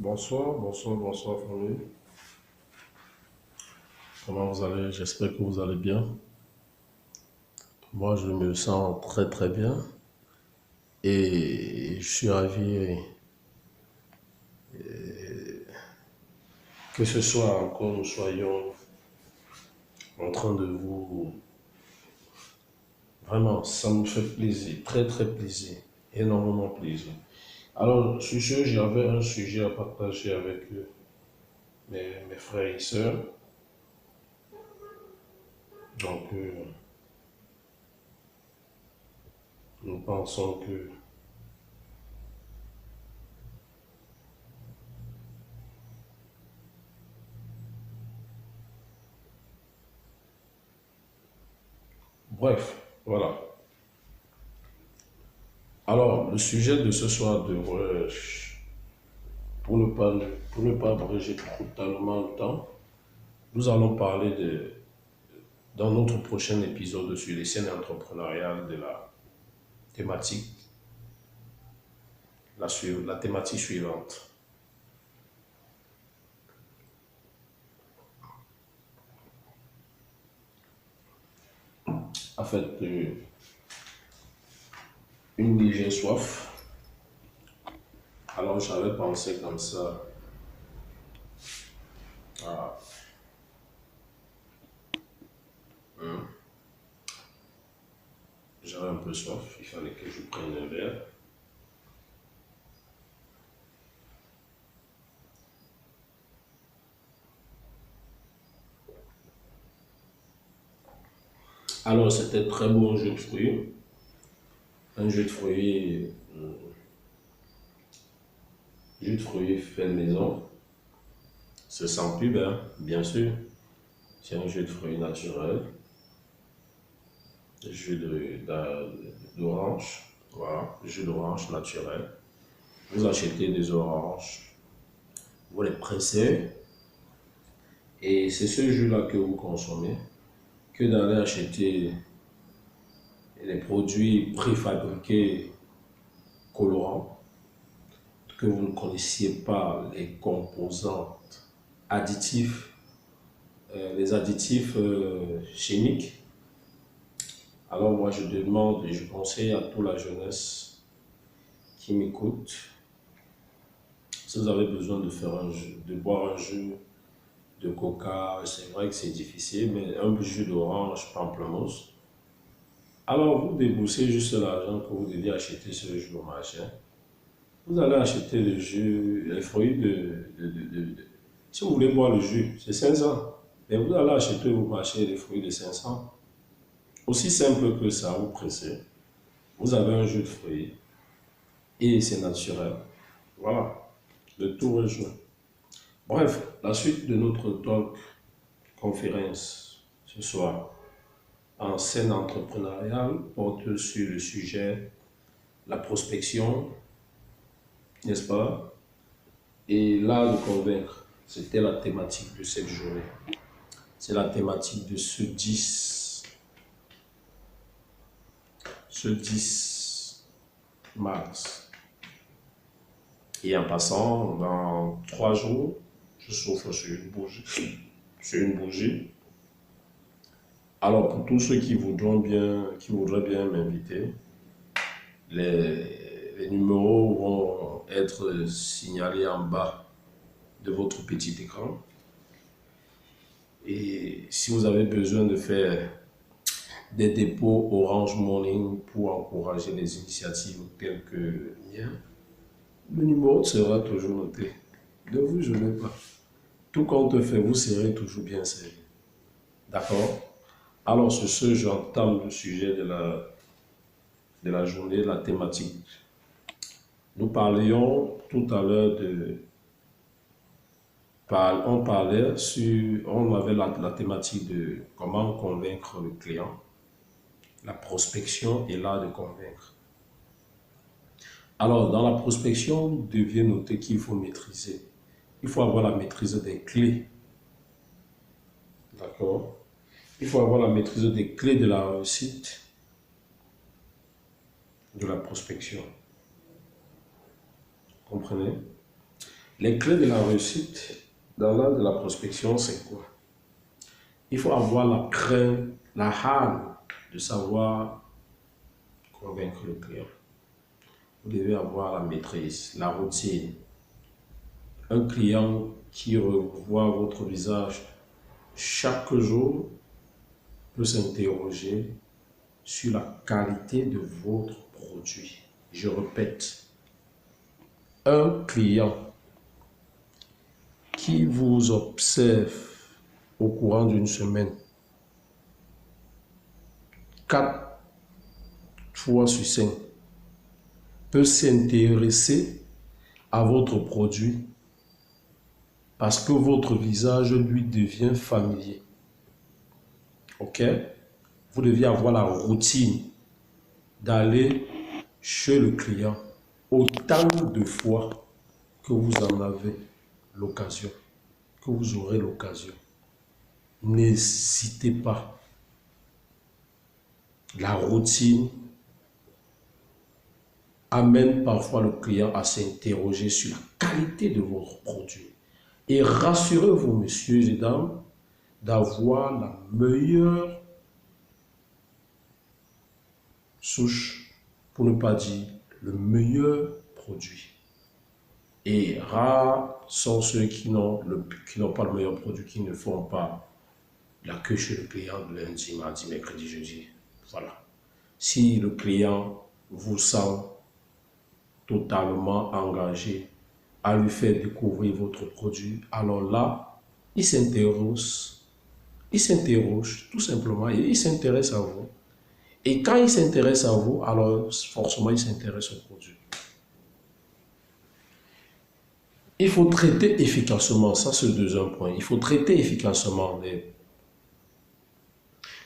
Bonsoir, bonsoir, bonsoir famille. Comment vous allez? J'espère que vous allez bien. Moi, je me sens très très bien et je suis ravi que ce soit encore nous soyons en train de vous... Vraiment, ça me fait plaisir, très très plaisir, énormément plaisir. Alors, sur ce, j'avais un sujet à partager avec mes frères et sœurs. Donc, nous pensons que... Bref, voilà. Alors, le sujet de ce soir devrait, pour ne pas, pour ne pas abréger totalement le temps, nous allons parler dans notre prochain épisode sur les scènes entrepreneuriales de la thématique, la thématique suivante. En fait, une légère soif. Alors, j'avais pensé comme ça. Ah, j'avais un peu soif, il fallait que je prenne un verre. Alors, c'était très bon jus de fruits. Un jus de fruits fait maison. C'est sans pub, hein, bien sûr. C'est un jus de fruits naturel. D'orange. Voilà, jus d'orange naturel. Vous achetez des oranges, vous les pressez. Et c'est ce jus-là que vous consommez. Que d'aller acheter les produits préfabriqués colorants, que vous ne connaissiez pas les composantes additifs, les additifs chimiques. Alors moi je demande et je conseille à toute la jeunesse qui m'écoute, si vous avez besoin de faire un jus, de boire un jus de coca, c'est vrai que c'est difficile, mais un jus d'orange, pamplemousse, alors vous déboursez juste l'argent que vous deviez acheter ce jus au marché. Vous allez acheter le jus, les fruits si vous voulez boire le jus, c'est 500. Et vous allez acheter au marché les fruits de 500. Aussi simple que ça, vous pressez. Vous avez un jus de fruits et c'est naturel. Voilà, le tour est joué. Bref, la suite de notre talk conférence ce soir en scène entrepreneuriale porte sur le sujet la prospection, n'est-ce pas? Et l'art de convaincre, c'était la thématique de cette journée. C'est la thématique de ce 10 mars. Et en passant, dans 3 jours, je souffle sur une bougie. Sur une bougie. Alors, pour tous ceux qui voudraient bien m'inviter, les numéros vont être signalés en bas de votre petit écran. Et si vous avez besoin de faire des dépôts Orange Money pour encourager les initiatives telles que miennes, le numéro sera toujours noté. Ne vous gênez pas. Tout compte fait, vous serez toujours bien servi. D'accord? Alors, sur ce, j'entame le sujet de la journée, la thématique. Nous parlions tout à l'heure on avait la thématique de comment convaincre le client, la prospection et l'art de convaincre. Alors, dans la prospection, vous deviez noter qu'il faut maîtriser. Il faut avoir la maîtrise des clés. D'accord? Il faut avoir la maîtrise des clés de la réussite de la prospection. Comprenez? Les clés de la réussite dans l'art de la prospection, c'est quoi? Il faut avoir la crainte, la hâte de savoir convaincre le client. Vous devez avoir la maîtrise, la routine. Un client qui revoit votre visage chaque jour peut s'interroger sur la qualité de votre produit. Je répète, un client qui vous observe au courant d'une semaine, 4 fois sur 5, peut s'intéresser à votre produit parce que votre visage lui devient familier. Ok? Vous devez avoir la routine d'aller chez le client autant de fois que vous en avez l'occasion, que vous aurez l'occasion. N'hésitez pas. La routine amène parfois le client à s'interroger sur la qualité de votre produit. Et rassurez-vous, messieurs et dames, d'avoir la meilleure souche, pour ne pas dire le meilleur produit. Et rares sont ceux qui n'ont pas le meilleur produit, qui ne font pas la queue chez le client lundi, mardi, mercredi, jeudi. Voilà. Si le client vous sent totalement engagé à lui faire découvrir votre produit, alors là, il s'interroge tout simplement et il s'intéresse à vous. Et quand il s'intéresse à vous, alors forcément il s'intéresse au produit. Il faut traiter efficacement, ça c'est le deuxième point, il faut traiter efficacement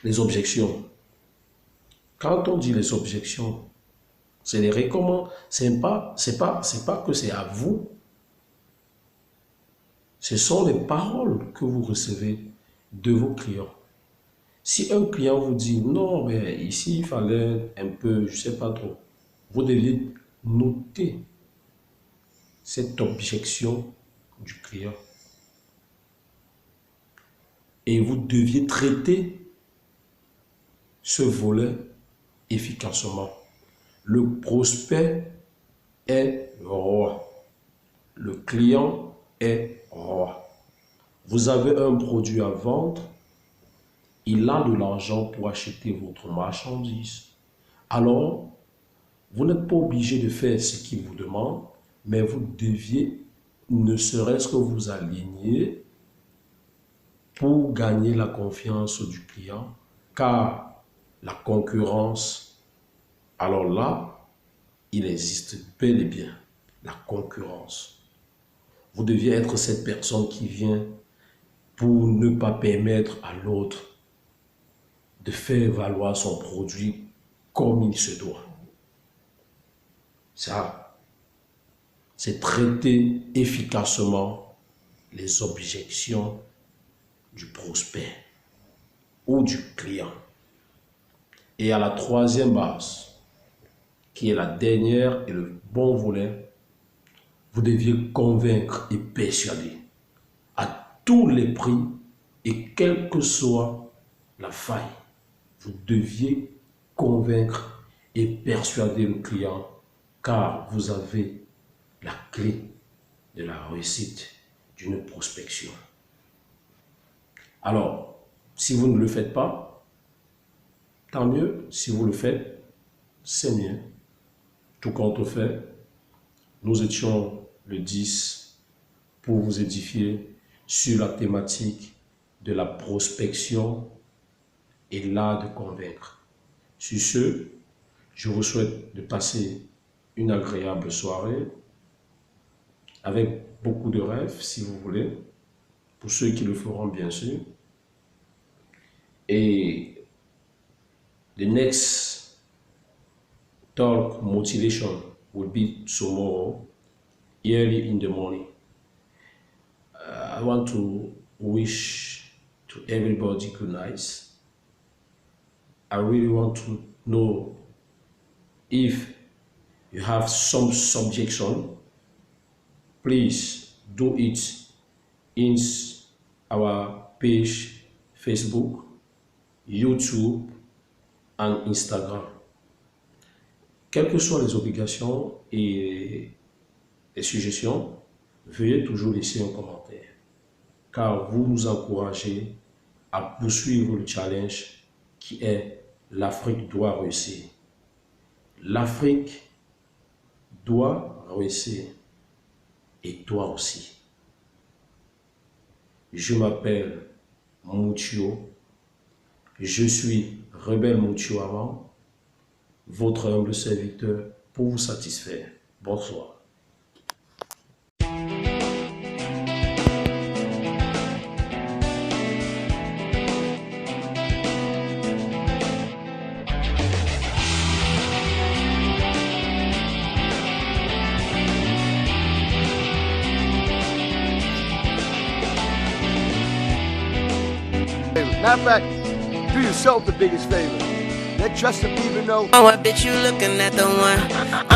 les objections. Quand on dit les objections, c'est les recommandations, c'est pas que c'est à vous. Ce sont les paroles que vous recevez de vos clients. Si un client vous dit non, mais ici il fallait un peu, je ne sais pas trop, vous deviez noter cette objection du client. Et vous deviez traiter ce volet efficacement. Le prospect est roi. Le client est roi. Vous avez un produit à vendre, il a de l'argent pour acheter votre marchandise. Alors, vous n'êtes pas obligé de faire ce qu'il vous demande, mais vous deviez ne serait-ce que vous aligner pour gagner la confiance du client, car la concurrence, alors là, il existe bel et bien la concurrence. Vous deviez être cette personne qui vient pour ne pas permettre à l'autre de faire valoir son produit comme il se doit. Ça, c'est traiter efficacement les objections du prospect ou du client. Et à la troisième base, qui est la dernière et le bon volet, vous deviez convaincre et persuader à tous les prix et quelle que soit la faille. Vous deviez convaincre et persuader le client car vous avez la clé de la réussite d'une prospection. Alors, si vous ne le faites pas, tant mieux. Si vous le faites, c'est mieux. Tout compte fait, nous étions le 10 pour vous édifier sur la thématique de la prospection et l'art de convaincre. Sur ce, je vous souhaite de passer une agréable soirée avec beaucoup de rêves, si vous voulez, pour ceux qui le feront bien sûr. Et the next talk motivation will be tomorrow, early in the morning. I want to wish to everybody good night. I really want to know if you have some subjection, please do it in our page Facebook, YouTube and Instagram. Quelles que soient les obligations et les suggestions, veuillez toujours laisser un commentaire, car vous nous encouragez à poursuivre le challenge qui est l'Afrique doit réussir. L'Afrique doit réussir et toi aussi. Je m'appelle Moutio, je suis Rebelle Moutio Amant, votre humble serviteur pour vous satisfaire. Bonsoir. Matter of fact, do yourself the biggest favor. Let Justin Bieber know. Oh, I bet you looking at the one.